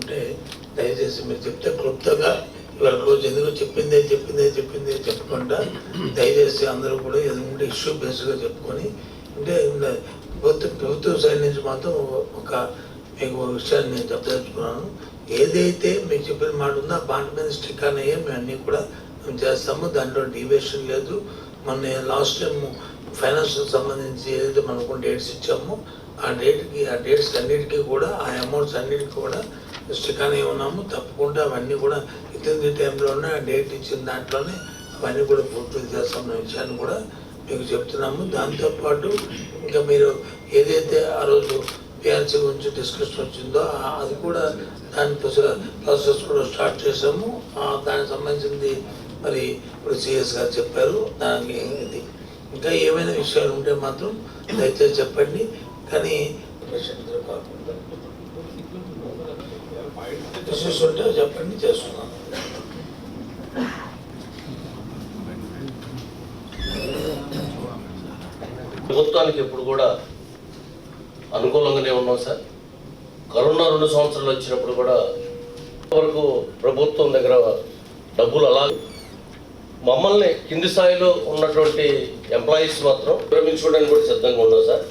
ఉంటే దయచేసి మీరు చెప్తే క్లుప్తంగా ఇవాళ రోజు ఎందుకు చెప్పిందే చెప్పకుండా దయచేసి అందరూ కూడా ఏదంటే ఇష్యూ బేస్డ్గా చెప్పుకొని అంటే ప్రభుత్వ సైడ్ నుంచి మాత్రం ఒక మీకు విషయాన్ని నేను చెప్పదలుచుకున్నాను. ఏదైతే మీకు చెప్పిన మాట ఉందో ఆ మాట మీద స్టిక్ అయ్యే మేము అన్నీ కూడా మేము చేస్తాము. దాంట్లో డీవియేషన్ లేదు. మొన్న లాస్ట్ టైం ఫైనాన్షియల్ సంబంధించి ఏదైతే మనకు డేట్స్ ఇచ్చామో ఆ డేట్స్ అన్నిటికీ కూడా ఆ అమౌంట్స్ అన్నిటికీ కూడా స్టిక్ అనే ఉన్నాము. తప్పకుండా అవన్నీ కూడా ఇతని టైంలోనే ఆ డేట్ ఇచ్చిన దాంట్లోనే అవన్నీ కూడా పూర్తి చేస్తామన్న విషయాన్ని కూడా మీకు చెప్తున్నాము. దాంతోపాటు ఇంకా మీరు ఏదైతే ఆ రోజు పిఆర్సీ గురించి డిస్కషన్ వచ్చిందో అది కూడా దాని ప్రాసెస్ కూడా స్టార్ట్ చేసాము. దానికి సంబంధించింది మరి ఇప్పుడు సిఎస్ గారు చెప్పారు. దానికి ఇది ఇంకా ఏమైనా విషయాలు ఉంటే మాత్రం దయచేసి చెప్పండి. కానీ ఇష్యూస్ ఉంటే చెప్పండి, చేస్తున్నాను. ప్రభుత్వానికి ఎప్పుడు కూడా అనుకూలంగానే ఉన్నాం సార్. కరోనా 2 సంవత్సరాలు వచ్చినప్పుడు కూడా వరకు ప్రభుత్వం దగ్గర డబ్బులు అలా మమ్మల్ని కింది స్థాయిలో ఉన్నటువంటి ఎంప్లాయీస్ మాత్రం విరమించుకోవడానికి కూడా సిద్ధంగా ఉన్నాం సార్.